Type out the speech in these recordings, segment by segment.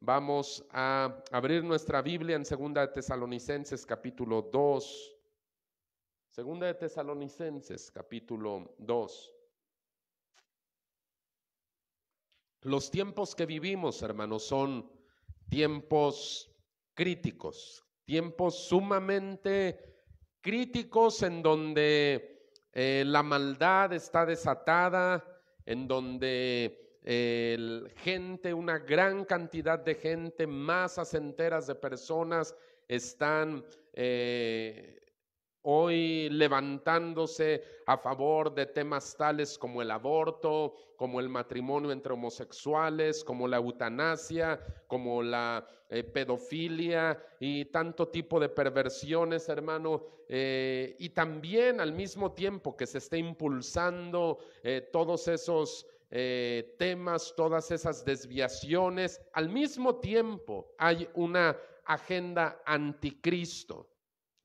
Vamos a abrir nuestra Biblia en 2 de Tesalonicenses capítulo 2. 2 de Tesalonicenses capítulo 2. Los tiempos que vivimos, hermanos, son tiempos críticos, tiempos sumamente críticos en donde la maldad está desatada, en donde gente, una gran cantidad de gente, masas enteras de personas están hoy levantándose a favor de temas tales como el aborto, como el matrimonio entre homosexuales, como la eutanasia, como la pedofilia y tanto tipo de perversiones, hermano, y también al mismo tiempo que se esté impulsando todos esos temas, todas esas desviaciones, al mismo tiempo hay una agenda anticristo,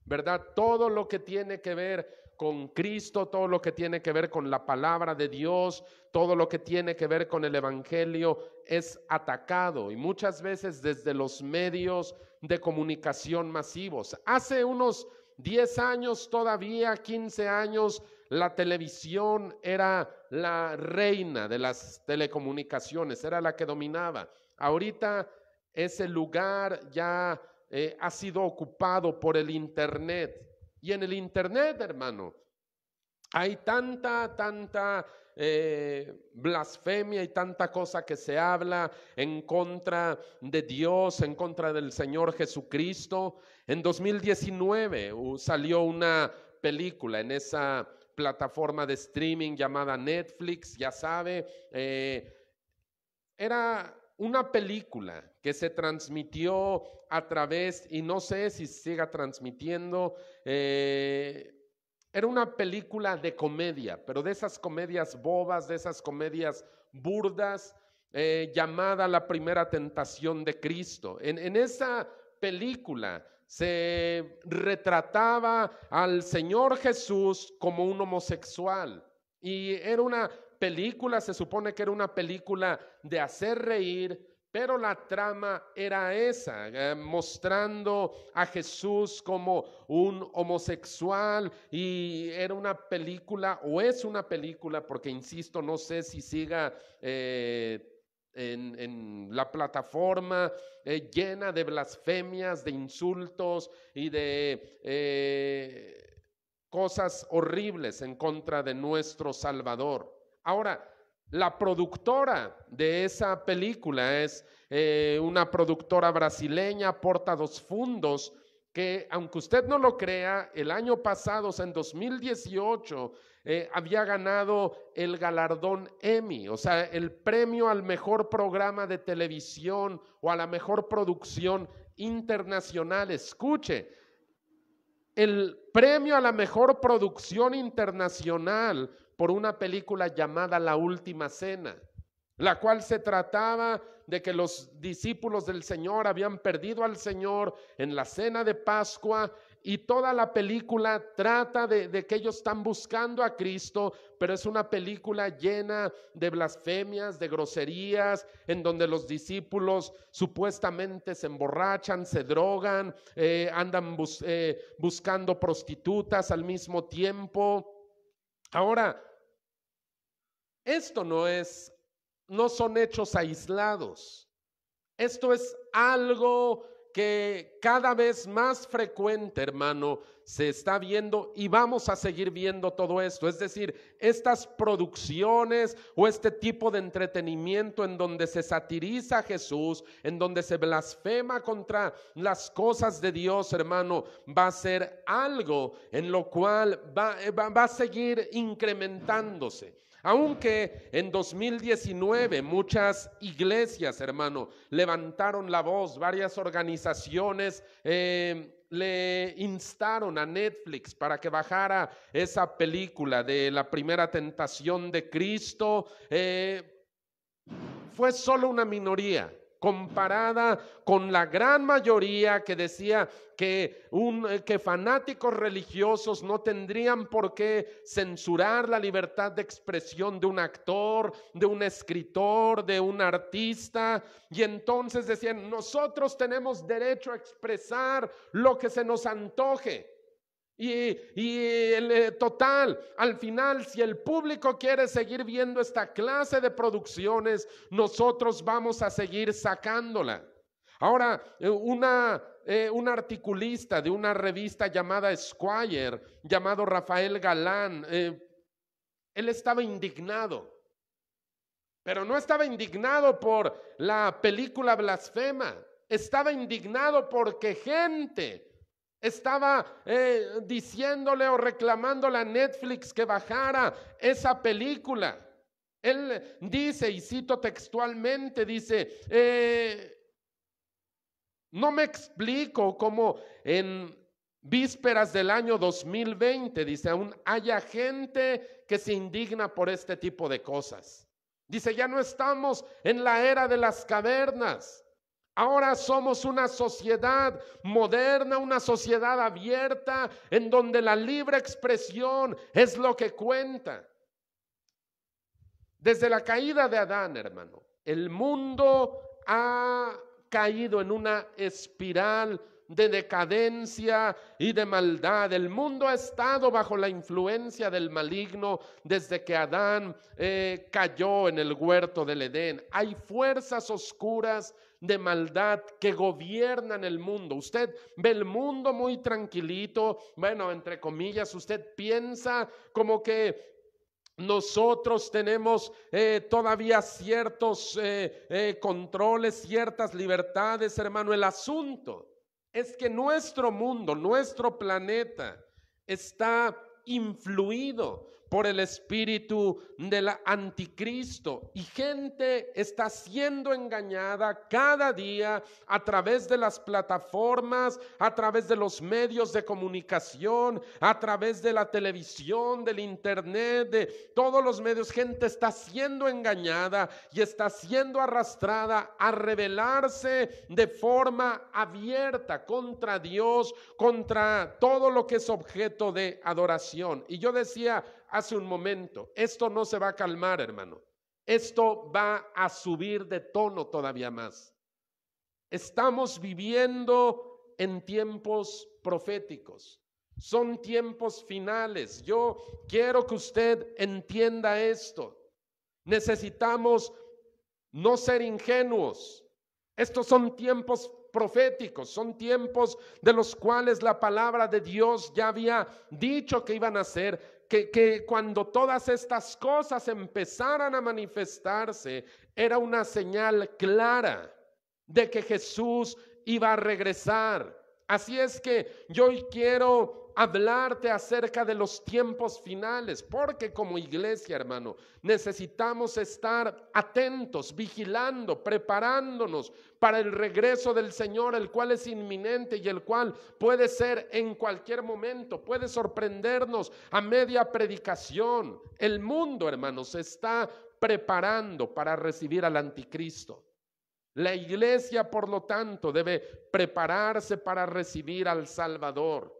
¿verdad? Todo lo que tiene que ver con Cristo, todo lo que tiene que ver con la palabra de Dios, todo lo que tiene que ver con el evangelio es atacado, y muchas veces desde los medios de comunicación masivos. Hace unos 10 años, todavía 15 años, la televisión era la reina de las telecomunicaciones, era la que dominaba. Ahorita ese lugar ya ha sido ocupado por el internet. Y en el internet, hermano, hay tanta blasfemia y tanta cosa que se habla en contra de Dios, en contra del Señor Jesucristo. En 2019 salió una película en esa plataforma de streaming llamada Netflix, ya sabe, era una película que se transmitió a través, y no sé si siga transmitiendo, era una película de comedia, pero de esas comedias bobas, de esas comedias burdas, llamada La Primera Tentación de Cristo. En esa película se retrataba al Señor Jesús como un homosexual, y era una película, se supone que era una película de hacer reír, pero la trama era esa, mostrando a Jesús como un homosexual, y era una película, o es una película, porque insisto, no sé si siga en la plataforma, llena de blasfemias, de insultos y de cosas horribles en contra de nuestro Salvador. Ahora, la productora de esa película es una productora brasileña, Porta dos Fundos, que aunque usted no lo crea, el año pasado, o sea, en 2018, había ganado el galardón Emmy, o sea, el premio al mejor programa de televisión o a la mejor producción internacional. Escuche, el premio a la mejor producción internacional por una película llamada La Última Cena, la cual se trataba de que los discípulos del Señor habían perdido al Señor en la cena de Pascua, y toda la película trata de que ellos están buscando a Cristo, pero es una película llena de blasfemias, de groserías, en donde los discípulos supuestamente se emborrachan, se drogan, andan buscando prostitutas al mismo tiempo. Ahora, esto no son hechos aislados. Esto es algo que cada vez más frecuente, hermano, se está viendo, y vamos a seguir viendo todo esto. Es decir, estas producciones o este tipo de entretenimiento en donde se satiriza a Jesús, en donde se blasfema contra las cosas de Dios, hermano, va a ser algo en lo cual va a seguir incrementándose. Aunque en 2019 muchas iglesias, hermano, levantaron la voz, varias organizaciones le instaron a Netflix para que bajara esa película de La Primera Tentación de Cristo, fue solo una minoría. comparada con la gran mayoría que decía que fanáticos religiosos no tendrían por qué censurar la libertad de expresión de un actor, de un escritor, de un artista. Y entonces decían, nosotros tenemos derecho a expresar lo que se nos antoje. Total, al final, si el público quiere seguir viendo esta clase de producciones, nosotros vamos a seguir sacándola. Ahora, un articulista de una revista llamada Esquire, llamado Rafael Galán, él estaba indignado, pero no estaba indignado por la película blasfema, estaba indignado porque gente estaba diciéndole o reclamándole a Netflix que bajara esa película. Él dice, y cito textualmente, dice, no me explico cómo en vísperas del año 2020, dice, aún haya gente que se indigna por este tipo de cosas. Dice, ya no estamos en la era de las cavernas. Ahora somos una sociedad moderna, una sociedad abierta, en donde la libre expresión es lo que cuenta. Desde la caída de Adán, hermano, el mundo ha caído en una espiral de decadencia y de maldad. El mundo ha estado bajo la influencia del maligno desde que Adán cayó en el huerto del Edén. Hay fuerzas oscuras de maldad que gobiernan el mundo. Usted ve el mundo muy tranquilito, bueno, entre comillas, usted piensa como que nosotros tenemos todavía ciertos controles, ciertas libertades, hermano. El asunto es que nuestro mundo, nuestro planeta está influido por el espíritu del anticristo y gente está siendo engañada cada día a través de las plataformas, a través de los medios de comunicación, a través de la televisión, del internet, de todos los medios. Gente está siendo engañada y está siendo arrastrada a rebelarse de forma abierta contra Dios, contra todo lo que es objeto de adoración. Y yo decía hace un momento, esto no se va a calmar, hermano. Esto va a subir de tono todavía más. Estamos viviendo en tiempos proféticos. Son tiempos finales. Yo quiero que usted entienda esto. Necesitamos no ser ingenuos. Estos son tiempos proféticos, son tiempos de los cuales la palabra de Dios ya había dicho que iban a ser. Que cuando todas estas cosas empezaran a manifestarse, era una señal clara de que Jesús iba a regresar. Así es que yo hoy quiero hablarte acerca de los tiempos finales, porque como iglesia, hermano, necesitamos estar atentos, vigilando, preparándonos para el regreso del Señor, el cual es inminente y el cual puede ser en cualquier momento, puede sorprendernos a media predicación. El mundo, hermanos, se está preparando para recibir al anticristo. La iglesia, por lo tanto, debe prepararse para recibir al Salvador.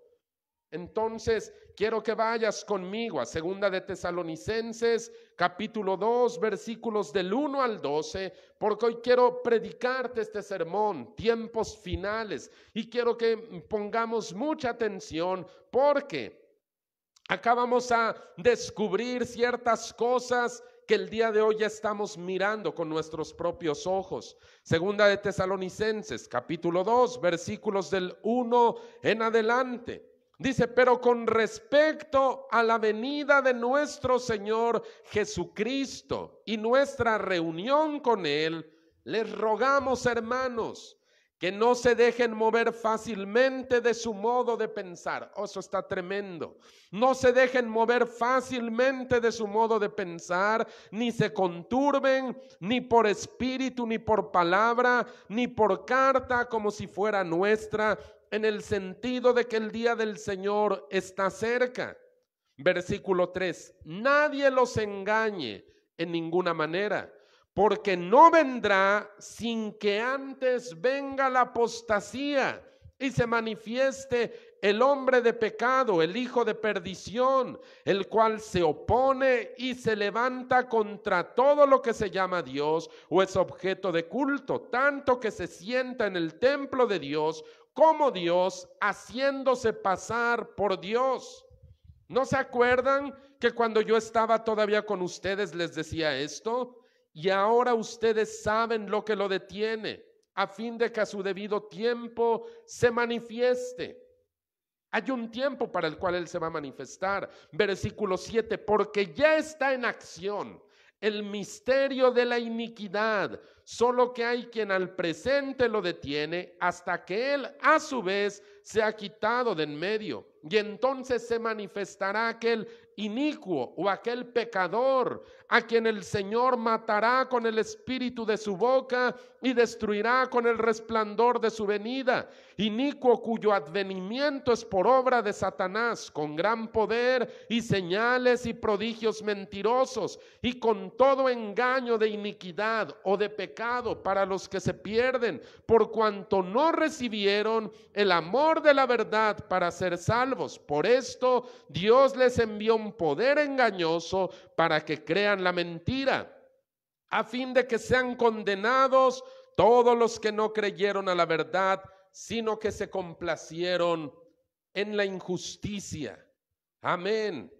Entonces, quiero que vayas conmigo a 2 de Tesalonicenses, capítulo 2, versículos del 1 al 12, porque hoy quiero predicarte este sermón, tiempos finales, y quiero que pongamos mucha atención porque acá vamos a descubrir ciertas cosas que el día de hoy ya estamos mirando con nuestros propios ojos. 2 de Tesalonicenses, capítulo 2, versículos del 1 en adelante. Dice, pero con respecto a la venida de nuestro Señor Jesucristo y nuestra reunión con Él, les rogamos, hermanos, que no se dejen mover fácilmente de su modo de pensar. Oh, eso está tremendo. No se dejen mover fácilmente de su modo de pensar, ni se conturben, ni por espíritu, ni por palabra, ni por carta, como si fuera nuestra, en el sentido de que el día del Señor está cerca. Versículo 3. Nadie los engañe en ninguna manera, porque no vendrá sin que antes venga la apostasía y se manifieste el hombre de pecado, el hijo de perdición, el cual se opone y se levanta contra todo lo que se llama Dios o es objeto de culto, tanto que se sienta en el templo de Dios como Dios, haciéndose pasar por Dios. ¿No se acuerdan que cuando yo estaba todavía con ustedes les decía esto? Y ahora ustedes saben lo que lo detiene, a fin de que a su debido tiempo se manifieste. Hay un tiempo para el cual Él se va a manifestar. Versículo 7, porque ya está en acción el misterio de la iniquidad, solo que hay quien al presente lo detiene hasta que Él a su vez se ha quitado de en medio. Y entonces se manifestará aquel inicuo o aquel pecador a quien el Señor matará con el espíritu de su boca y destruirá con el resplandor de su venida. Inicuo cuyo advenimiento es por obra de Satanás, con gran poder y señales y prodigios mentirosos y con todo engaño de iniquidad o de pecado para los que se pierden, por cuanto no recibieron el amor de la verdad para ser salvos. Por esto Dios les envió un poder engañoso para que crean la mentira, a fin de que sean condenados todos los que no creyeron a la verdad, sino que se complacieron en la injusticia. Amén.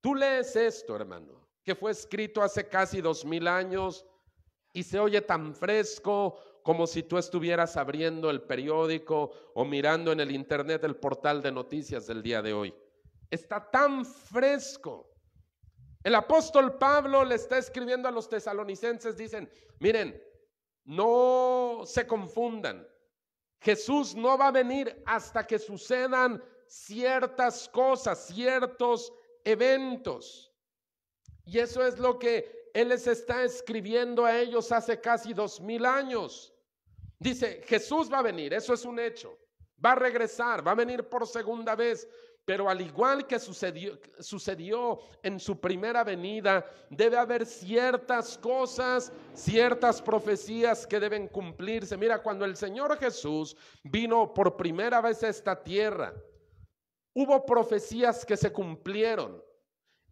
Tú lees esto, hermano, que fue escrito hace casi 2000 años y se oye tan fresco como si tú estuvieras abriendo el periódico o mirando en el internet el portal de noticias del día de hoy. Está tan fresco. El apóstol Pablo le está escribiendo a los tesalonicenses, dicen, miren, no se confundan. Jesús no va a venir hasta que sucedan ciertas cosas, ciertos eventos. Y eso es lo que Él les está escribiendo a ellos hace casi 2000 años. Dice, Jesús va a venir, eso es un hecho. Va a regresar, va a venir por segunda vez. Pero al igual que sucedió en su primera venida, debe haber ciertas cosas, ciertas profecías que deben cumplirse. Mira, cuando el Señor Jesús vino por primera vez a esta tierra, hubo profecías que se cumplieron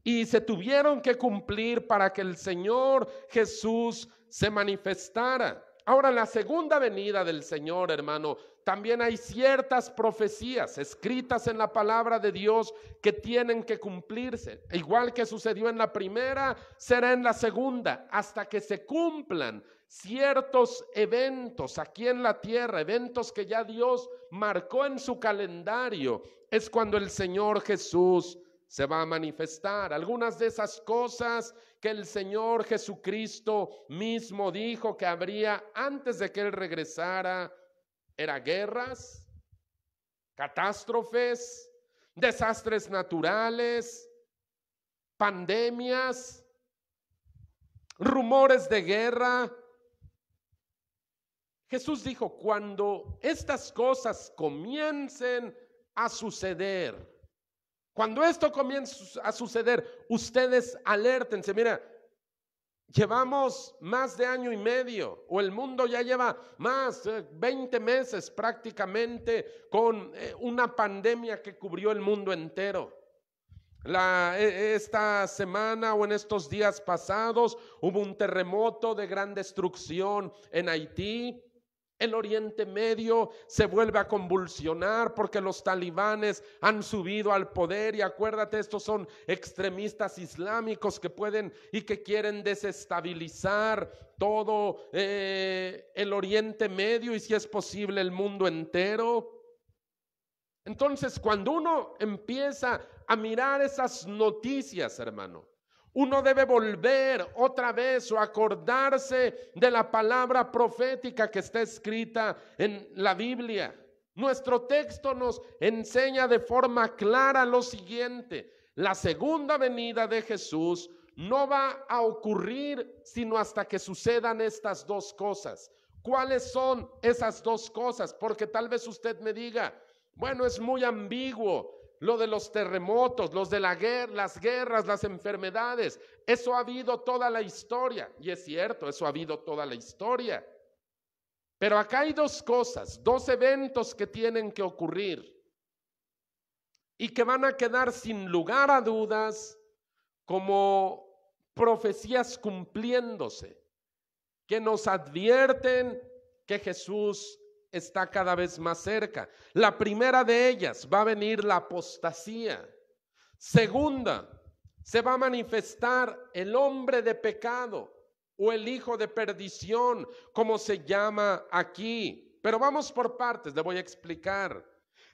y se tuvieron que cumplir para que el Señor Jesús se manifestara. Ahora, en la segunda venida del Señor, hermano, también hay ciertas profecías escritas en la palabra de Dios que tienen que cumplirse. Igual que sucedió en la primera, será en la segunda, hasta que se cumplan ciertos eventos aquí en la tierra, eventos que ya Dios marcó en su calendario. Es cuando el Señor Jesús se va a manifestar. Algunas de esas cosas que el Señor Jesucristo mismo dijo que habría antes de que Él regresara, eran guerras, catástrofes, desastres naturales, pandemias, rumores de guerra. Jesús dijo, cuando estas cosas comiencen a suceder, cuando esto comience a suceder, ustedes alértense. Mira, llevamos más de año y medio, o el mundo ya lleva más, 20 meses prácticamente con una pandemia que cubrió el mundo entero. Esta semana o en estos días pasados hubo un terremoto de gran destrucción en Haití. El Oriente Medio se vuelve a convulsionar porque los talibanes han subido al poder y acuérdate, estos son extremistas islámicos que pueden y que quieren desestabilizar todo el Oriente Medio y si es posible el mundo entero. Entonces, cuando uno empieza a mirar esas noticias, hermano, uno debe volver otra vez o acordarse de la palabra profética que está escrita en la Biblia. Nuestro texto nos enseña de forma clara lo siguiente: la segunda venida de Jesús no va a ocurrir sino hasta que sucedan estas dos cosas. ¿Cuáles son esas dos cosas? Porque tal vez usted me diga, bueno, es muy ambiguo. lo de los terremotos, las guerras, las enfermedades. Eso ha habido toda la historia. Y es cierto, eso ha habido toda la historia. Pero acá hay dos cosas, dos eventos que tienen que ocurrir y que van a quedar sin lugar a dudas como profecías cumpliéndose, que nos advierten que Jesús está cada vez más cerca. La primera de ellas, va a venir la apostasía. Segunda, se va a manifestar el hombre de pecado o el hijo de perdición, como se llama aquí. Pero vamos por partes, le voy a explicar.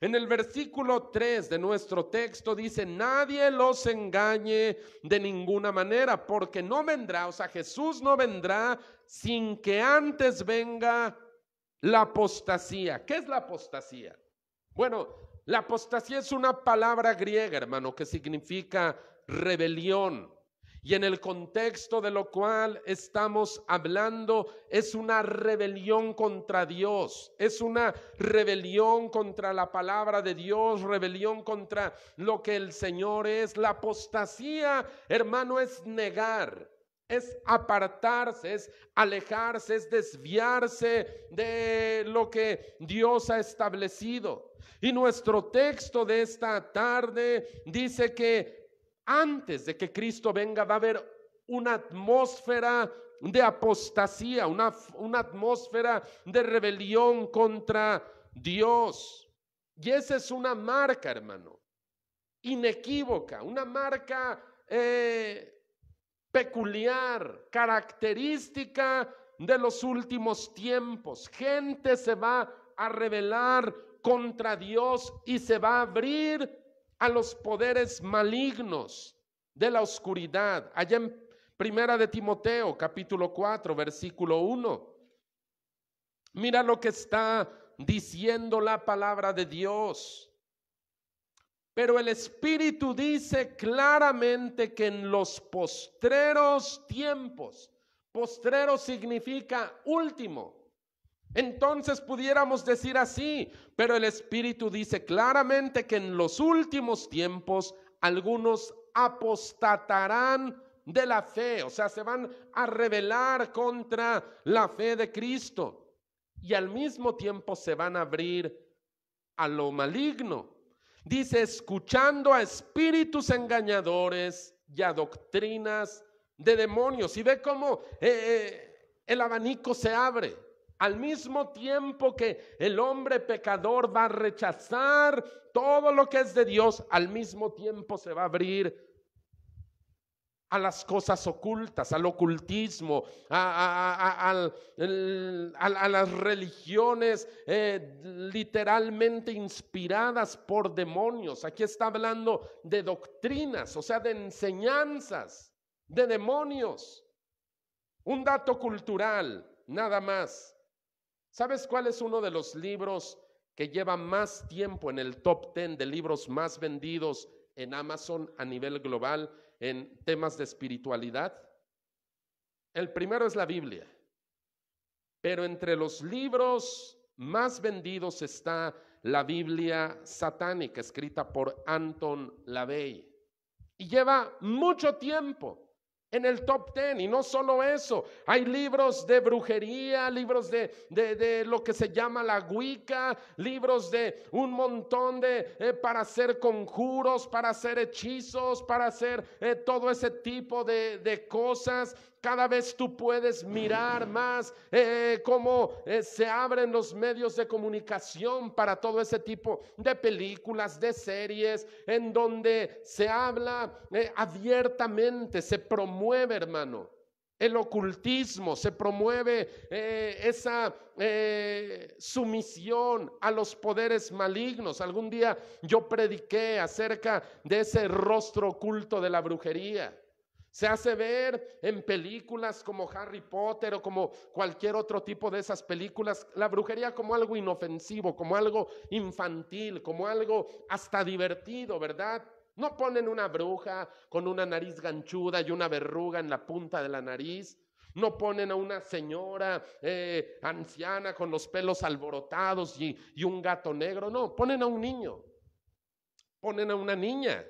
En el versículo 3 de nuestro texto dice: nadie los engañe de ninguna manera, porque no vendrá, o sea, Jesús no vendrá sin que antes venga la apostasía. ¿Qué es la apostasía? Bueno, la apostasía es una palabra griega, hermano, que significa rebelión. Y en el contexto de lo cual estamos hablando, es una rebelión contra Dios, es una rebelión contra la palabra de Dios, rebelión contra lo que el Señor es. La apostasía, hermano, es negar, es apartarse, es alejarse, es desviarse de lo que Dios ha establecido. Y nuestro texto de esta tarde dice que antes de que Cristo venga va a haber una atmósfera de apostasía, una atmósfera de rebelión contra Dios. Y esa es una marca, hermano, inequívoca, una marca peculiar, característica de los últimos tiempos. Gente se va a rebelar contra Dios y se va a abrir a los poderes malignos de la oscuridad. Allá en Primera de Timoteo, capítulo 4, versículo 1. Mira lo que está diciendo la palabra de Dios. Pero el Espíritu dice claramente que en los postreros tiempos, postrero significa último. Entonces pudiéramos decir así, pero el Espíritu dice claramente que en los últimos tiempos algunos apostatarán de la fe, o sea, se van a rebelar contra la fe de Cristo y al mismo tiempo se van a abrir a lo maligno. Dice, escuchando a espíritus engañadores y a doctrinas de demonios. Y ve cómo el abanico se abre. Al mismo tiempo que el hombre pecador va a rechazar todo lo que es de Dios, al mismo tiempo se va a abrir a las cosas ocultas, al ocultismo, a las religiones literalmente inspiradas por demonios. Aquí está hablando de doctrinas, o sea, de enseñanzas de demonios. Un dato cultural, nada más. ¿Sabes cuál es uno de los libros que lleva más tiempo en el top 10 de libros más vendidos en Amazon a nivel global en temas de espiritualidad? El primero es la Biblia, pero entre los libros más vendidos está la Biblia satánica, escrita por Anton LaVey, y lleva mucho tiempo en el top 10. Y no solo eso, hay libros de brujería, libros de lo que se llama la Wicca, libros de un montón para hacer conjuros, para hacer hechizos, para hacer todo ese tipo de cosas. Cada vez tú puedes mirar más cómo se abren los medios de comunicación para todo ese tipo de películas, de series, en donde se habla abiertamente, se promueve, hermano, el ocultismo, se promueve esa sumisión a los poderes malignos. Algún día yo prediqué acerca de ese rostro oculto de la brujería. Se hace ver en películas como Harry Potter o como cualquier otro tipo de esas películas, la brujería como algo inofensivo, como algo infantil, como algo hasta divertido, ¿verdad? No ponen una bruja con una nariz ganchuda y una verruga en la punta de la nariz. No ponen a una señora anciana con los pelos alborotados y un gato negro. No, ponen a un niño. ponen a una niña.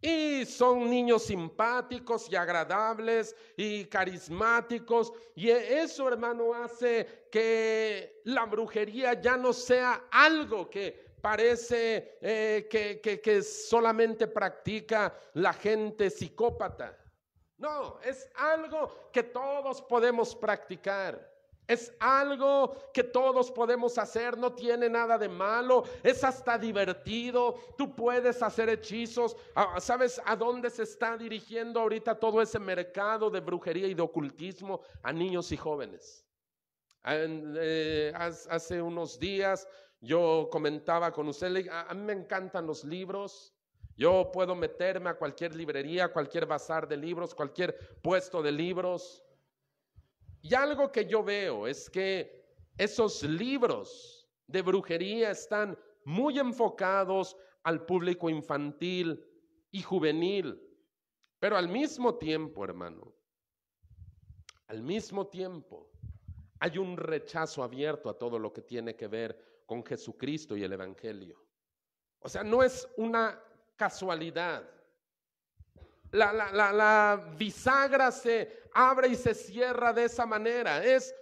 Y son niños simpáticos y agradables y carismáticos. Y eso, hermano, hace que la brujería ya no sea algo que parece que solamente practica la gente psicópata. No, es algo que todos podemos practicar. Es algo que todos podemos hacer, no tiene nada de malo, es hasta divertido. Tú puedes hacer hechizos. ¿Sabes a dónde se está dirigiendo ahorita todo ese mercado de brujería y de ocultismo? A niños y jóvenes. Hace unos días yo comentaba con usted, a mí me encantan los libros. Yo puedo meterme a cualquier librería, cualquier bazar de libros, cualquier puesto de libros. Y algo que yo veo es que esos libros de brujería están muy enfocados al público infantil y juvenil. Pero al mismo tiempo, hermano, al mismo tiempo, hay un rechazo abierto a todo lo que tiene que ver con Jesucristo y el Evangelio. O sea, no es una casualidad. La bisagra se abre y se cierra de esa manera. Es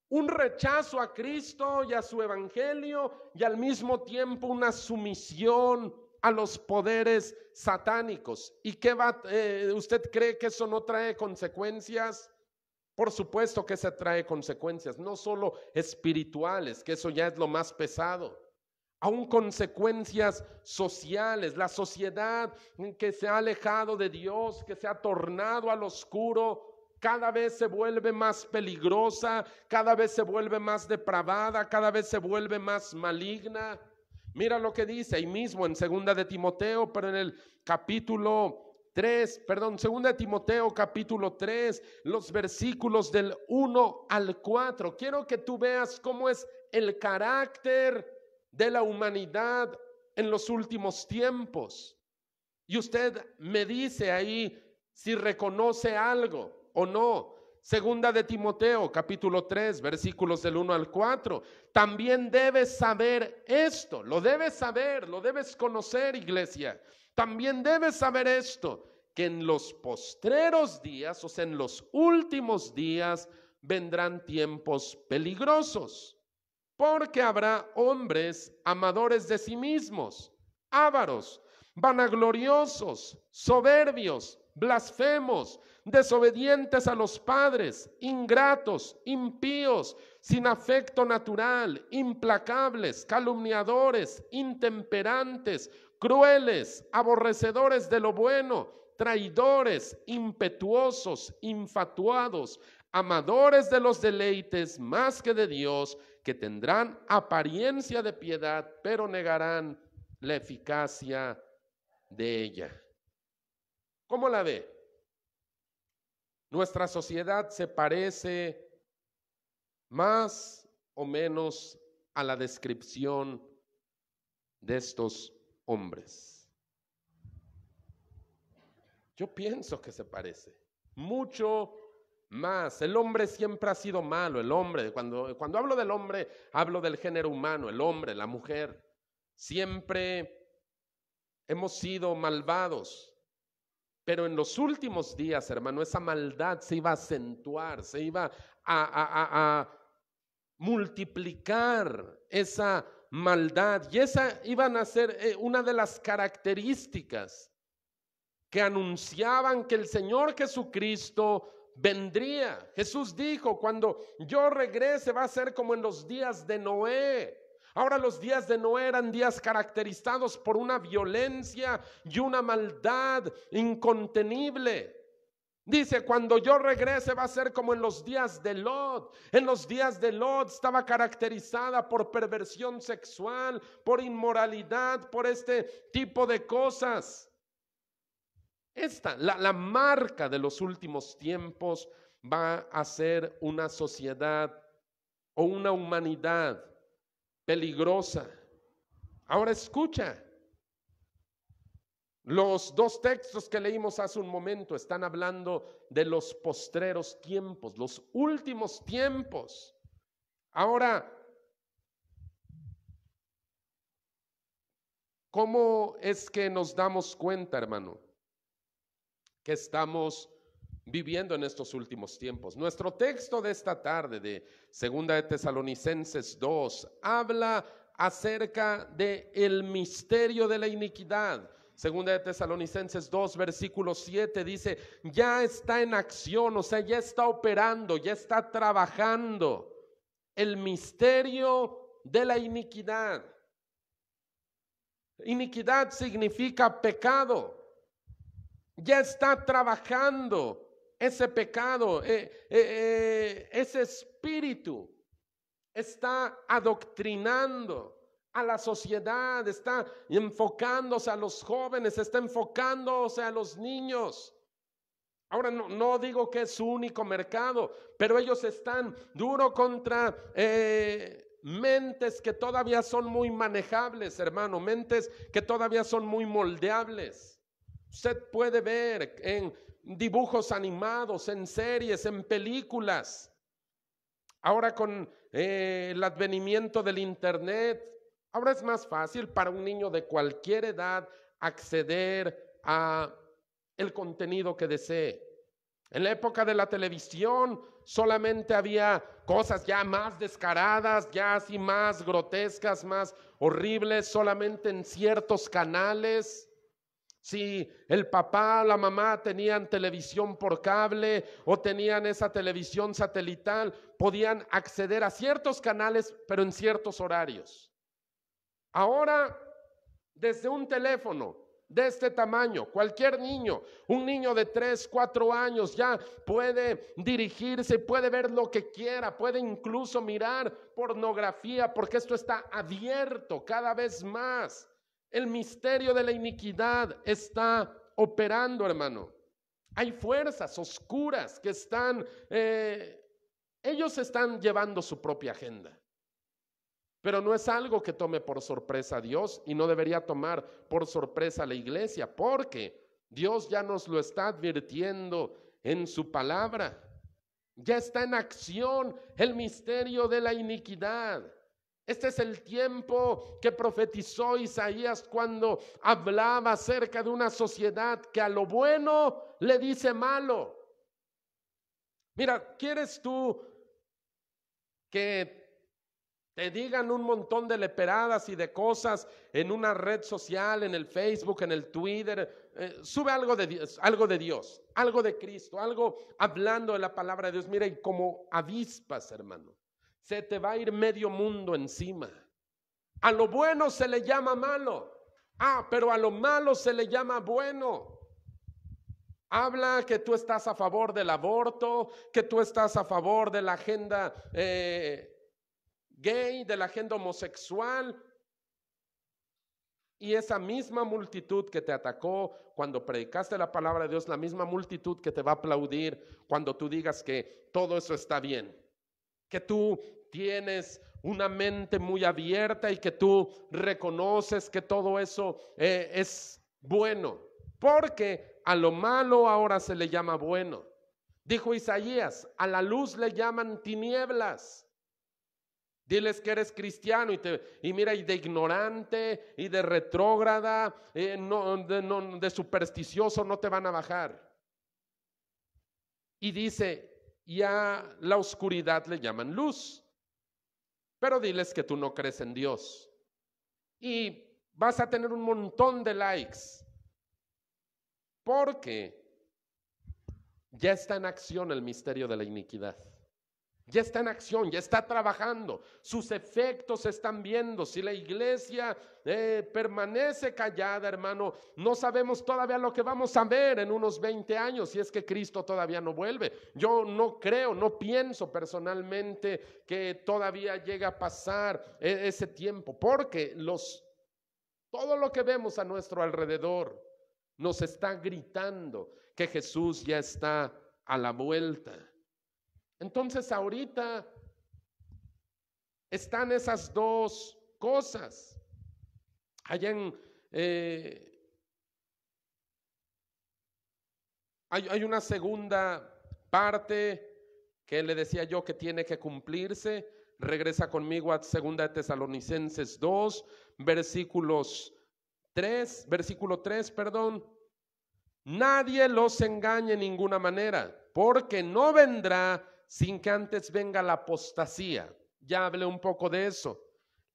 un rechazo a Cristo y a su Evangelio y al mismo tiempo una sumisión a los poderes satánicos. ¿Y qué usted cree que eso no trae consecuencias? Por supuesto que se trae consecuencias, no solo espirituales, que eso ya es lo más pesado. Aún consecuencias sociales, la sociedad que se ha alejado de Dios, que se ha tornado al oscuro, cada vez se vuelve más peligrosa, cada vez se vuelve más depravada, cada vez se vuelve más maligna. Mira lo que dice ahí mismo en 2 de Timoteo, pero en el capítulo 3, perdón, 2 de Timoteo capítulo 3, los versículos del 1 al 4. Quiero que tú veas cómo es el carácter de la humanidad en los últimos tiempos. Y usted me dice ahí si reconoce algo o no. 2 de Timoteo capítulo 3 versículos del 1 al 4. También debes saber esto, lo debes saber, lo debes conocer, iglesia. También debes saber esto, que en los postreros días, o sea, en los últimos días, vendrán tiempos peligrosos. Porque habrá hombres amadores de sí mismos, ávaros, vanagloriosos, soberbios, blasfemos, desobedientes a los padres, ingratos, impíos, sin afecto natural, implacables, calumniadores, intemperantes, crueles, aborrecedores de lo bueno, traidores, impetuosos, infatuados, amadores de los deleites más que de Dios, que tendrán apariencia de piedad, pero negarán la eficacia de ella. ¿Cómo la ve? Nuestra sociedad se parece más o menos a la descripción de estos hombres. Yo pienso que se parece mucho más. El hombre siempre ha sido malo. El hombre, cuando hablo del hombre, hablo del género humano, el hombre, la mujer. Siempre hemos sido malvados. Pero en los últimos días, hermano, esa maldad se iba a acentuar, se iba a multiplicar esa maldad. Y esa iban a ser una de las características que anunciaban que el Señor Jesucristo vendría. Jesús dijo, cuando yo regrese va a ser como en los días de Noé. Ahora los días de Noé eran días caracterizados por una violencia y una maldad incontenible. Dice, cuando yo regrese va a ser como en los días de Lot. En los días de Lot estaba caracterizada por perversión sexual, por inmoralidad, por este tipo de cosas. La marca de los últimos tiempos va a ser una sociedad o una humanidad peligrosa. Ahora escucha, los dos textos que leímos hace un momento están hablando de los postreros tiempos, los últimos tiempos. Ahora, ¿Cómo es que nos damos cuenta, hermano, que estamos viviendo en estos últimos tiempos? Nuestro texto de esta tarde de 2 de Tesalonicenses 2 habla acerca de el misterio de la iniquidad. 2 de Tesalonicenses 2 versículo 7 dice, ya está en acción, o sea, ya está operando, ya está trabajando el misterio de la iniquidad. Iniquidad significa pecado. Ya está trabajando ese pecado, ese espíritu está adoctrinando a la sociedad, está enfocándose a los jóvenes, está enfocándose a los niños. Ahora no digo que es su único mercado, pero ellos están duro contra mentes que todavía son muy manejables, hermano, mentes que todavía son muy moldeables. Usted puede ver en dibujos animados, en series, en películas. Ahora con el advenimiento del internet, ahora es más fácil para un niño de cualquier edad acceder a el contenido que desee. En la época de la televisión solamente había cosas ya más descaradas, ya así más grotescas, más horribles, solamente en ciertos canales. Si el papá o la mamá tenían televisión por cable o tenían esa televisión satelital, podían acceder a ciertos canales, pero en ciertos horarios. Ahora, desde un teléfono de este tamaño, cualquier niño, un niño de 3, 4 años ya puede dirigirse, puede ver lo que quiera, puede incluso mirar pornografía, porque esto está abierto cada vez más. El misterio de la iniquidad está operando, hermano. Hay fuerzas oscuras que están, ellos están llevando su propia agenda. Pero no es algo que tome por sorpresa a Dios y no debería tomar por sorpresa a la iglesia, porque Dios ya nos lo está advirtiendo en su palabra. Ya está en acción el misterio de la iniquidad. Este es el tiempo que profetizó Isaías cuando hablaba acerca de una sociedad que a lo bueno le dice malo. Mira, ¿quieres tú que te digan un montón de leperadas y de cosas en una red social, en el Facebook, en el Twitter? Sube algo de Dios, algo de Cristo, algo hablando de la palabra de Dios. Mira, y como avispas, hermano, se te va a ir medio mundo encima. A lo bueno se le llama malo. Pero a lo malo se le llama bueno. Habla que tú estás a favor del aborto, que tú estás a favor de la agenda gay, de la agenda homosexual. Y esa misma multitud que te atacó cuando predicaste la palabra de Dios, la misma multitud que te va a aplaudir cuando tú digas que todo eso está bien, que tú tienes una mente muy abierta y que tú reconoces que todo eso es bueno, porque a lo malo ahora se le llama bueno. Dijo Isaías, a la luz le llaman tinieblas. Diles que eres cristiano y mira, y de ignorante y de retrógrada, de supersticioso no te van a bajar. Y dice, y a la oscuridad le llaman luz. Pero diles que tú no crees en Dios. Y vas a tener un montón de likes. Porque ya está en acción el misterio de la iniquidad. Ya está en acción, ya está trabajando. Sus efectos se están viendo. Si la iglesia permanece callada, hermano, no sabemos todavía lo que vamos a ver en unos 20 años, si es que Cristo todavía no vuelve. Yo no creo, no pienso personalmente que todavía llegue a pasar ese tiempo, porque todo lo que vemos a nuestro alrededor nos está gritando que Jesús ya está a la vuelta. Entonces ahorita están esas dos cosas. Allá hay una segunda parte que le decía yo que tiene que cumplirse. Regresa conmigo a 2 de Tesalonicenses 2, versículos versículo 3, perdón. Nadie los engañe en ninguna manera, porque no vendrá sin que antes venga la apostasía. Ya hablé un poco de eso.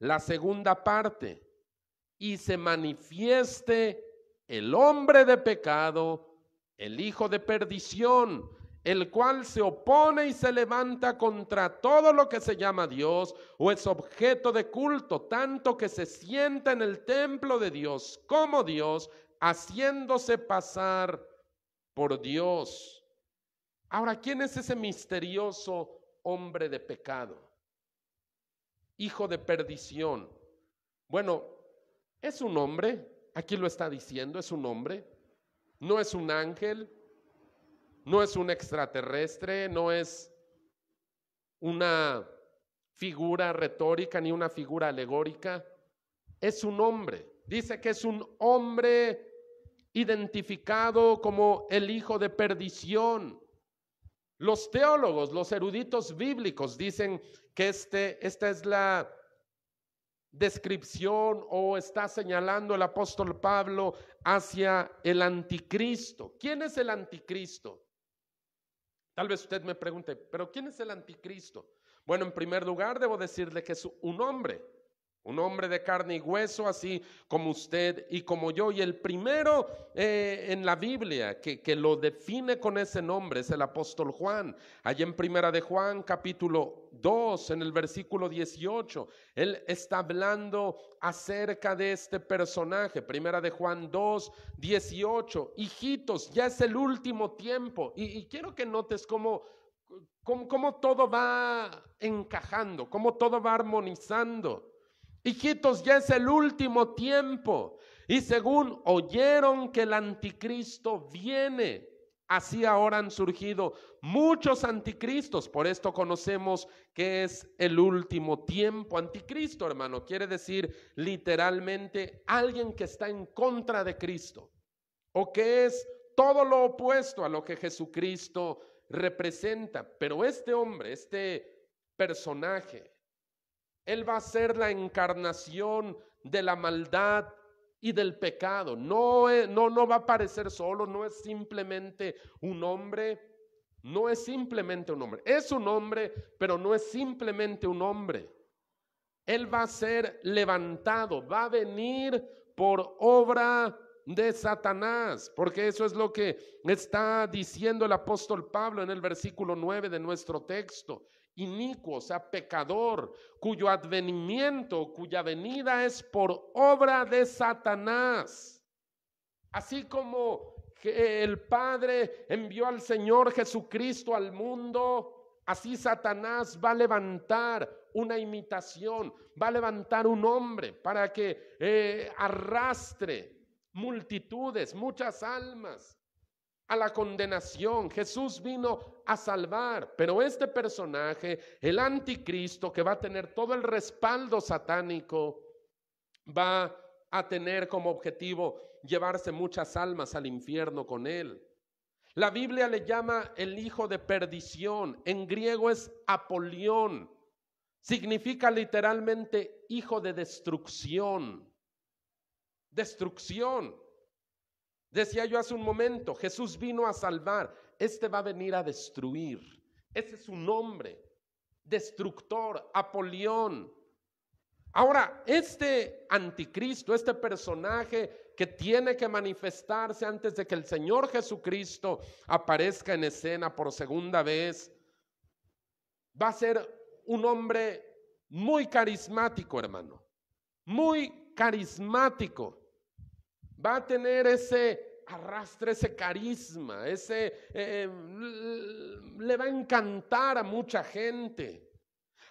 La segunda parte, y se manifieste el hombre de pecado, el hijo de perdición, el cual se opone y se levanta contra todo lo que se llama Dios o es objeto de culto, tanto que se sienta en el templo de Dios como Dios, haciéndose pasar por Dios. Ahora, ¿quién es ese misterioso hombre de pecado? Hijo de perdición. Bueno, es un hombre, aquí lo está diciendo, es un hombre, no es un ángel, no es un extraterrestre, no es una figura retórica ni una figura alegórica, es un hombre. Dice que es un hombre identificado como el hijo de perdición. Los teólogos, los eruditos bíblicos dicen que esta es la descripción o está señalando el apóstol Pablo hacia el anticristo. ¿Quién es el anticristo? Tal vez usted me pregunte, ¿pero quién es el anticristo? Bueno, en primer lugar debo decirle que es un hombre de carne y hueso, así como usted y como yo. Y el primero en la Biblia que lo define con ese nombre es el apóstol Juan. Allí en Primera de Juan, capítulo 2, en el versículo 18, él está hablando acerca de este personaje. Primera de Juan 2, 18. Hijitos, ya es el último tiempo. Y quiero que notes cómo todo va encajando, cómo todo va armonizando. Hijitos, ya es el último tiempo, y según oyeron que el anticristo viene, así ahora han surgido muchos anticristos. Por esto conocemos que es el último tiempo. Anticristo, hermano, quiere decir literalmente alguien que está en contra de Cristo, o que es todo lo opuesto a lo que Jesucristo representa. Pero este hombre, este personaje, él va a ser la encarnación de la maldad y del pecado. No va a aparecer solo, no es simplemente un hombre, no es simplemente un hombre. Es un hombre, pero no es simplemente un hombre. Él va a ser levantado, va a venir por obra de Satanás, porque eso es lo que está diciendo el apóstol Pablo en el versículo 9 de nuestro texto. Inicuo, o sea, pecador, cuyo advenimiento, cuya venida es por obra de Satanás. Así como el Padre envió al Señor Jesucristo al mundo, así Satanás va a levantar una imitación, va a levantar un hombre para que arrastre multitudes, muchas almas a la condenación. Jesús vino a salvar, pero este personaje, el anticristo, que va a tener todo el respaldo satánico, va a tener como objetivo llevarse muchas almas al infierno con él. La Biblia le llama el hijo de perdición, en griego es Apolión, significa literalmente hijo de destrucción. Destrucción. Decía yo hace un momento, Jesús vino a salvar, este va a venir a destruir. Ese es su nombre, destructor, Apolión. Ahora, este anticristo, este personaje que tiene que manifestarse antes de que el Señor Jesucristo aparezca en escena por segunda vez, va a ser un hombre muy carismático, hermano, muy carismático. Va a tener ese arrastre, ese carisma, le va a encantar a mucha gente.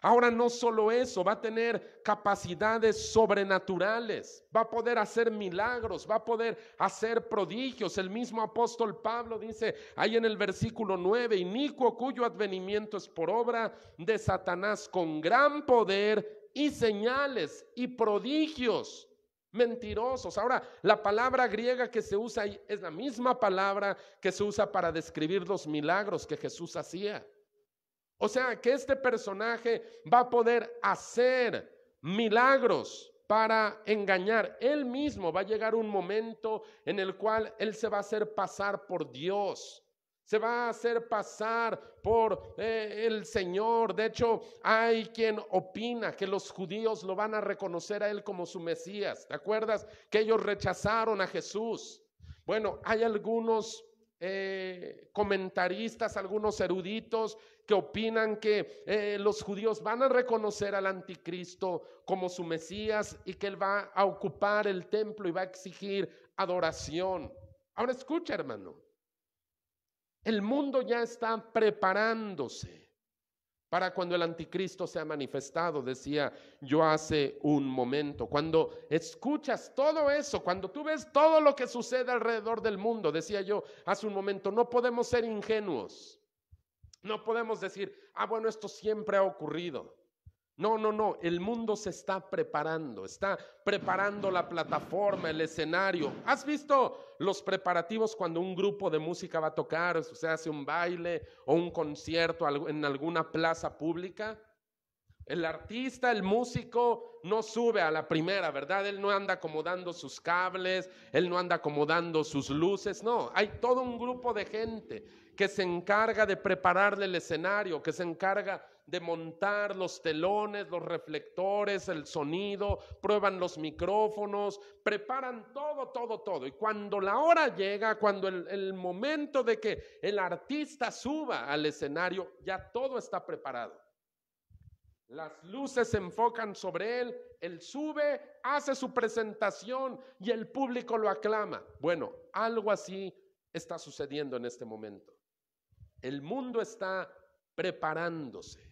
Ahora no solo eso, va a tener capacidades sobrenaturales, va a poder hacer milagros, va a poder hacer prodigios. El mismo apóstol Pablo dice ahí en el versículo 9, inicuo cuyo advenimiento es por obra de Satanás, con gran poder y señales y prodigios mentirosos. Ahora, la palabra griega que se usa ahí es la misma palabra que se usa para describir los milagros que Jesús hacía. O sea, que este personaje va a poder hacer milagros para engañar. Él mismo va a llegar un momento en el cual él se va a hacer pasar por Dios. Se va a hacer pasar por el Señor. De hecho, hay quien opina que los judíos lo van a reconocer a él como su Mesías. ¿Te acuerdas que ellos rechazaron a Jesús? Bueno, hay algunos comentaristas, algunos eruditos que opinan que los judíos van a reconocer al anticristo como su Mesías y que él va a ocupar el templo y va a exigir adoración. Ahora escucha, hermano. El mundo ya está preparándose para cuando el anticristo sea manifestado, decía yo hace un momento. Cuando escuchas todo eso, cuando tú ves todo lo que sucede alrededor del mundo, decía yo hace un momento, no podemos ser ingenuos. No podemos decir, bueno, esto siempre ha ocurrido. No, el mundo se está preparando la plataforma, el escenario. ¿Has visto los preparativos cuando un grupo de música va a tocar, o sea, hace un baile o un concierto en alguna plaza pública? El artista, el músico, no sube a la primera, ¿verdad? Él no anda acomodando sus cables, él no anda acomodando sus luces, no. Hay todo un grupo de gente que se encarga de prepararle el escenario, que se encarga de montar los telones, los reflectores, el sonido, prueban los micrófonos, preparan todo. Y cuando la hora llega, cuando el momento de que el artista suba al escenario, ya todo está preparado. Las luces se enfocan sobre él, él sube, hace su presentación y el público lo aclama. Bueno, algo así está sucediendo en este momento. El mundo está preparándose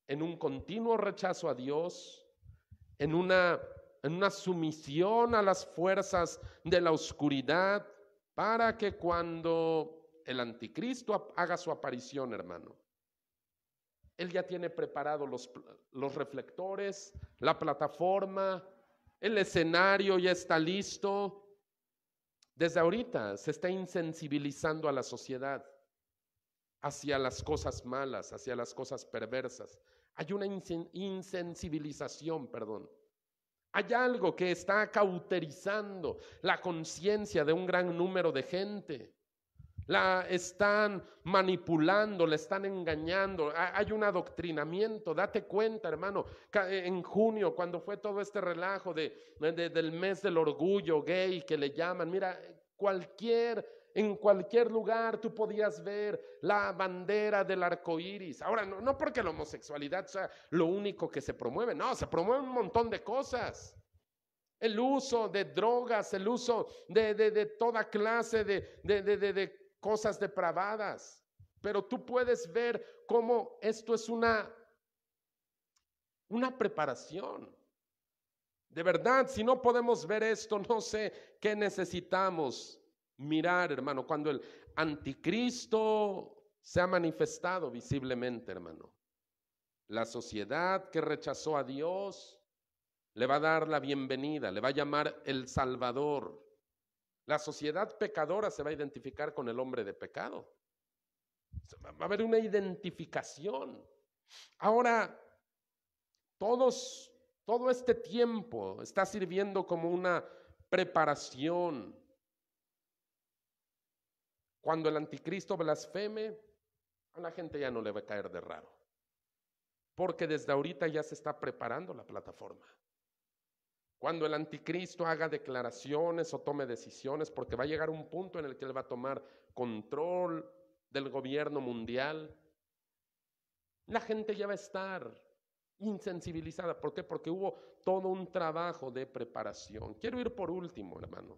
en un continuo rechazo a Dios, en una sumisión a las fuerzas de la oscuridad, para que cuando el anticristo haga su aparición, hermano, él ya tiene preparado los reflectores, la plataforma, el escenario ya está listo. Desde ahorita se está insensibilizando a la sociedad hacia las cosas malas, hacia las cosas perversas. Hay una insensibilización, Hay algo que está cauterizando la conciencia de un gran número de gente. La están manipulando, la están engañando. Hay un adoctrinamiento. Date cuenta, hermano, en junio, cuando fue todo este relajo del mes del orgullo gay que le llaman, mira, en cualquier lugar tú podías ver la bandera del arco iris. Ahora, no porque la homosexualidad sea lo único que se promueve, no, se promueve un montón de cosas. El uso de drogas, el uso de toda clase de cosas depravadas, pero tú puedes ver cómo esto es una preparación. De verdad, si no podemos ver esto, no sé qué necesitamos mirar, hermano, cuando el anticristo se ha manifestado visiblemente, hermano. La sociedad que rechazó a Dios le va a dar la bienvenida, le va a llamar el Salvador. La sociedad pecadora se va a identificar con el hombre de pecado. Va a haber una identificación. Ahora, todo este tiempo está sirviendo como una preparación. Cuando el anticristo blasfeme, a la gente ya no le va a caer de raro, porque desde ahorita ya se está preparando la plataforma. Cuando el anticristo haga declaraciones o tome decisiones, porque va a llegar un punto en el que él va a tomar control del gobierno mundial, la gente ya va a estar insensibilizada. ¿Por qué? Porque hubo todo un trabajo de preparación. Quiero ir por último, hermano,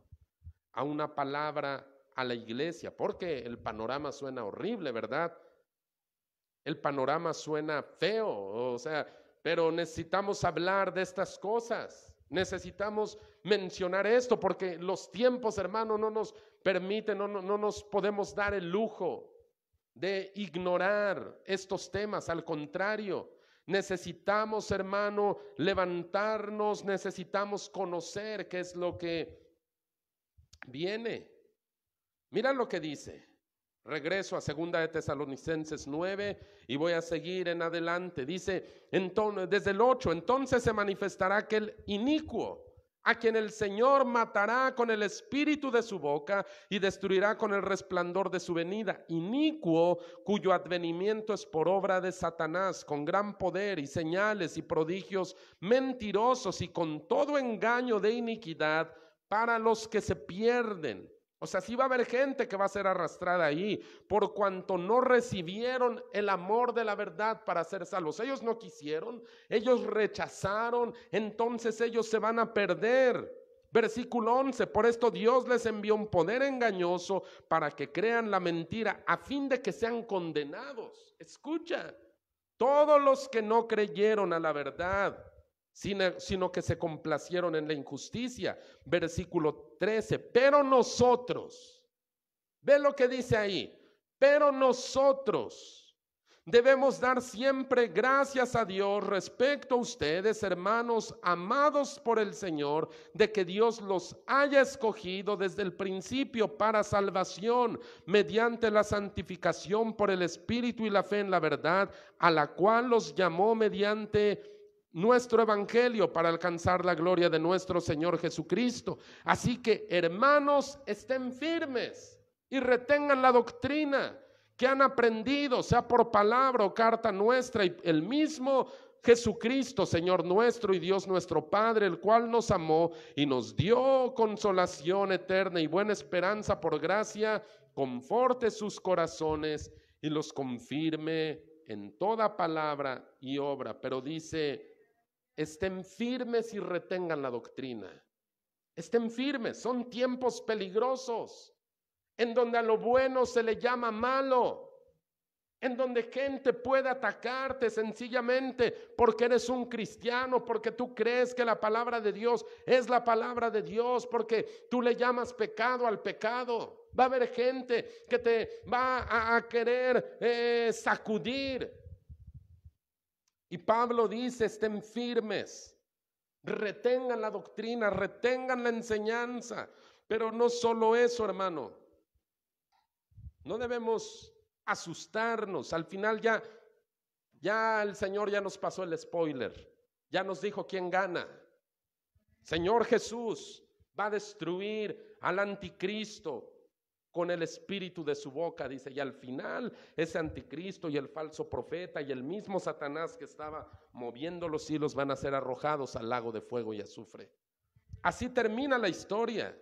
a una palabra a la iglesia, porque el panorama suena horrible, ¿verdad? El panorama suena feo, pero necesitamos hablar de estas cosas. Necesitamos mencionar esto porque los tiempos, hermano, no nos permiten, no nos podemos dar el lujo de ignorar estos temas. Al contrario, necesitamos, hermano, levantarnos, necesitamos conocer qué es lo que viene. Mira lo que dice. Regreso a 2 de Tesalonicenses 9 y voy a seguir en adelante. Dice, entonces, desde el 8, entonces se manifestará aquel inicuo, a quien el Señor matará con el espíritu de su boca y destruirá con el resplandor de su venida. Inicuo, cuyo advenimiento es por obra de Satanás, con gran poder y señales y prodigios mentirosos y con todo engaño de iniquidad para los que se pierden. O sea, sí va a haber gente que va a ser arrastrada ahí, por cuanto no recibieron el amor de la verdad para ser salvos. Ellos no quisieron, ellos rechazaron, entonces ellos se van a perder. Versículo 11, por esto Dios les envió un poder engañoso para que crean la mentira, a fin de que sean condenados. Escucha, todos los que no creyeron a la verdad, sino que se complacieron en la injusticia. Versículo 13, pero nosotros, ve lo que dice ahí, pero nosotros debemos dar siempre gracias a Dios respecto a ustedes, hermanos amados por el Señor, de que Dios los haya escogido desde el principio para salvación, mediante la santificación por el Espíritu y la fe en la verdad, a la cual los llamó mediante nuestro evangelio para alcanzar la gloria de nuestro Señor Jesucristo. Así que, hermanos, estén firmes y retengan la doctrina que han aprendido, sea por palabra o carta nuestra, y el mismo Jesucristo, Señor nuestro y Dios nuestro Padre, el cual nos amó y nos dio consolación eterna y buena esperanza por gracia, conforte sus corazones y los confirme en toda palabra y obra. Pero dice, estén firmes y retengan la doctrina. Estén firmes, son tiempos peligrosos, en donde a lo bueno se le llama malo, en donde gente puede atacarte sencillamente porque eres un cristiano, porque tú crees que la palabra de Dios es la palabra de Dios, porque tú le llamas pecado al pecado. Va a haber gente que te va a querer sacudir. Y Pablo dice, estén firmes, retengan la doctrina, retengan la enseñanza. Pero no solo eso, hermano. No debemos asustarnos. Al final ya el Señor ya nos pasó el spoiler. Ya nos dijo quién gana. Señor Jesús va a destruir al anticristo con el espíritu de su boca, dice, y al final ese anticristo y el falso profeta y el mismo Satanás que estaba moviendo los hilos van a ser arrojados al lago de fuego y azufre. Así termina la historia.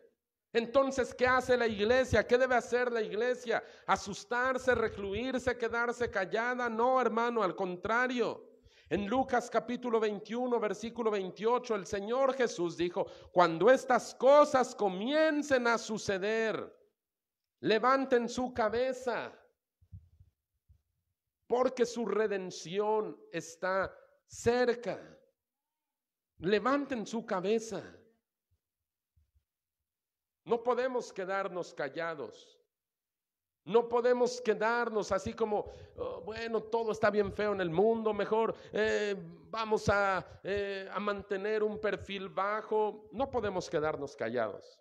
Entonces, ¿qué hace la iglesia? ¿Qué debe hacer la iglesia? ¿Asustarse, recluirse, quedarse callada? No, hermano, al contrario. En Lucas capítulo 21, versículo 28, el Señor Jesús dijo, cuando estas cosas comiencen a suceder, levanten su cabeza, porque su redención está cerca. Levanten su cabeza. No podemos quedarnos callados. No podemos quedarnos así como, bueno, todo está bien feo en el mundo, mejor vamos a mantener un perfil bajo. No podemos quedarnos callados.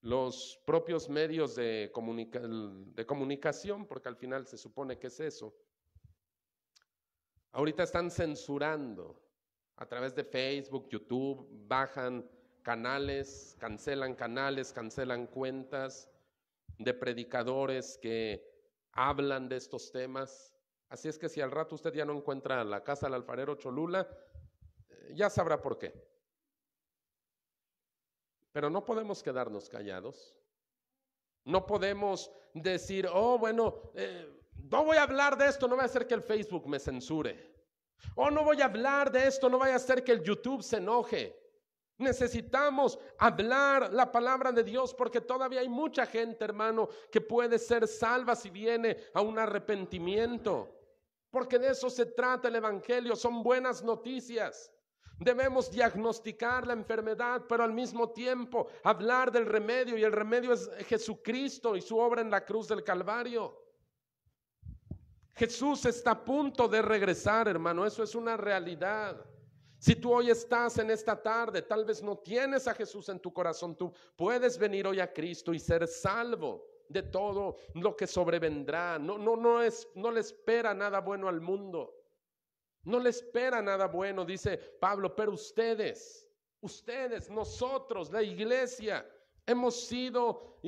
Los propios medios de comunicación, porque al final se supone que es eso, ahorita están censurando a través de Facebook, YouTube, bajan canales, cancelan cuentas de predicadores que hablan de estos temas. Así es que si al rato usted ya no encuentra la casa del alfarero Cholula, ya sabrá por qué. Pero no podemos quedarnos callados. No podemos decir, oh, bueno, no voy a hablar de esto, no vaya a ser que el Facebook me censure. Oh, no voy a hablar de esto, no vaya a ser que el YouTube se enoje. Necesitamos hablar la palabra de Dios porque todavía hay mucha gente, hermano, que puede ser salva si viene a un arrepentimiento. Porque de eso se trata el evangelio, son buenas noticias. Debemos diagnosticar la enfermedad, pero al mismo tiempo hablar del remedio, y el remedio es Jesucristo y su obra en la cruz del Calvario. Jesús está a punto de regresar, hermano, eso es una realidad. Si tú hoy estás en esta tarde, tal vez no tienes a Jesús en tu corazón, tú puedes venir hoy a Cristo y ser salvo. de todo lo que sobrevendrá. No le espera nada bueno al mundo. No le espera nada bueno, dice Pablo, pero ustedes, nosotros, la iglesia, hemos sido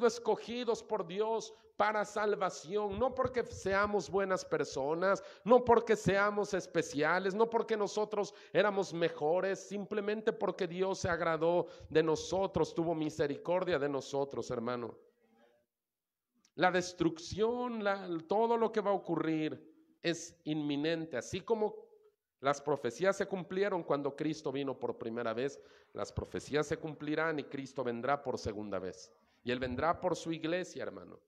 escogidos por Dios para salvación, no porque seamos buenas personas, no porque seamos especiales, no porque nosotros éramos mejores, simplemente porque Dios se agradó de nosotros, tuvo misericordia de nosotros, hermano. La destrucción, todo lo que va a ocurrir es inminente, así como las profecías se cumplieron cuando Cristo vino por primera vez, las profecías se cumplirán y Cristo vendrá por segunda vez. Y Él vendrá por su iglesia, hermano.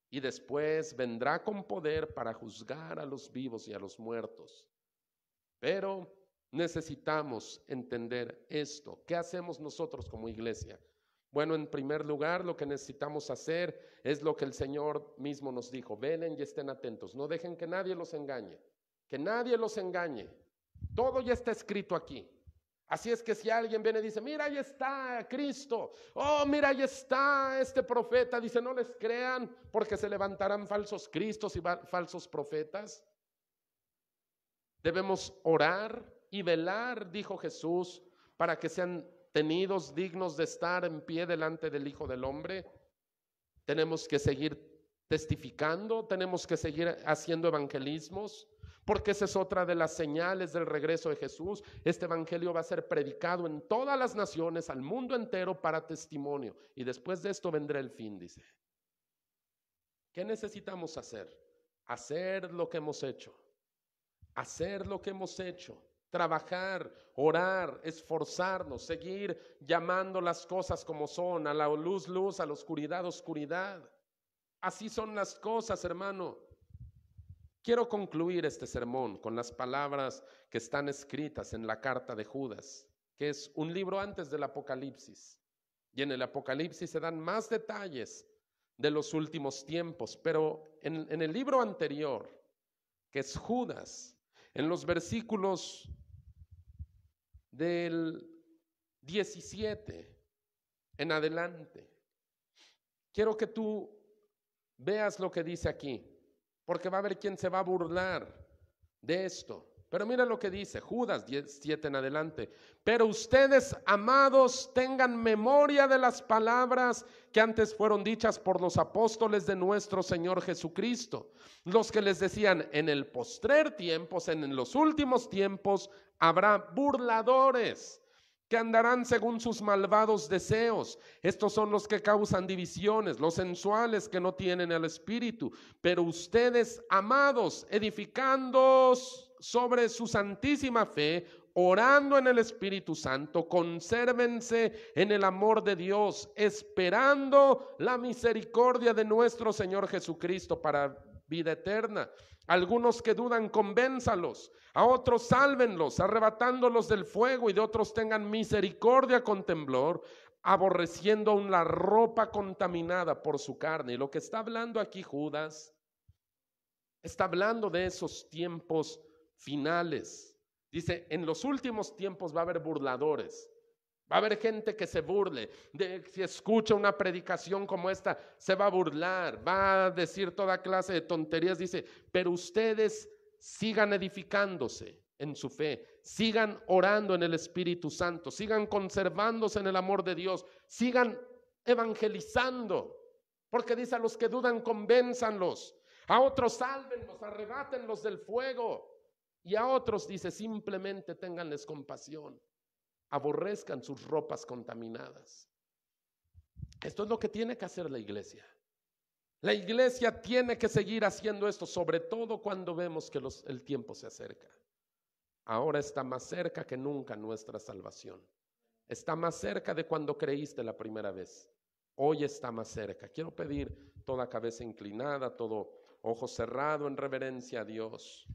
Y después vendrá con poder para juzgar a los vivos y a los muertos. Pero necesitamos entender esto. ¿Qué hacemos nosotros como iglesia? Bueno, en primer lugar, lo que necesitamos hacer es lo que el Señor mismo nos dijo: velen y estén atentos, no dejen que nadie los engañe, que nadie los engañe. Todo ya está escrito aquí. Así es que si alguien viene y dice: mira, ahí está Cristo, oh, mira, ahí está este profeta, dice, no les crean, porque se levantarán falsos cristos y falsos profetas. Debemos orar y velar, dijo Jesús, para que sean tenidos dignos de estar en pie delante del Hijo del Hombre. Tenemos que seguir testificando, tenemos que seguir haciendo evangelismos, porque esa es otra de las señales del regreso de Jesús. Este evangelio va a ser predicado en todas las naciones, al mundo entero, para testimonio. Y después de esto vendrá el fin, dice. ¿Qué necesitamos hacer? Hacer lo que hemos hecho. Hacer lo que hemos hecho. Trabajar, orar, esforzarnos, seguir llamando las cosas como son, a la luz, luz, a la oscuridad, oscuridad. Así son las cosas, hermano. Quiero concluir este sermón con las palabras que están escritas en la carta de Judas, que es un libro antes del Apocalipsis. Y en el Apocalipsis se dan más detalles de los últimos tiempos, pero en el libro anterior, que es Judas, en los versículos del 17 en adelante, quiero que tú veas lo que dice aquí, porque va a haber quien se va a burlar de esto. Pero mira lo que dice Judas 17 en adelante: pero ustedes, amados, tengan memoria de las palabras que antes fueron dichas por los apóstoles de nuestro Señor Jesucristo, los que les decían: en el postrer tiempos, en los últimos tiempos, habrá burladores que andarán según sus malvados deseos. Estos son los que causan divisiones, los sensuales que no tienen el espíritu. Pero ustedes, amados, edificándoos sobre su santísima fe, orando en el Espíritu Santo, consérvense en el amor de Dios, esperando la misericordia de nuestro Señor Jesucristo para vida eterna. Algunos que dudan, convénzalos; a otros sálvenlos, arrebatándolos del fuego; y de otros tengan misericordia con temblor, aborreciendo aún la ropa contaminada por su carne. Y lo que está hablando aquí Judas, está hablando de esos tiempos finales. Dice: en los últimos tiempos va a haber burladores. Va a haber gente que se burle. Si escucha una predicación como esta, se va a burlar, va a decir toda clase de tonterías. Dice: pero ustedes sigan edificándose en su fe, sigan orando en el Espíritu Santo, sigan conservándose en el amor de Dios, sigan evangelizando, porque dice: a los que dudan, convénzanlos; a otros sálvenlos, arrebátenlos del fuego; y a otros, dice, simplemente ténganles compasión, aborrezcan sus ropas contaminadas. Esto es lo que tiene que hacer la iglesia. La iglesia tiene que seguir haciendo esto, sobre todo cuando vemos que el tiempo se acerca. Ahora está más cerca que nunca nuestra salvación. Está más cerca de cuando creíste la primera vez. Hoy está más cerca. Quiero pedir toda cabeza inclinada, todo ojo cerrado, en reverencia a Dios.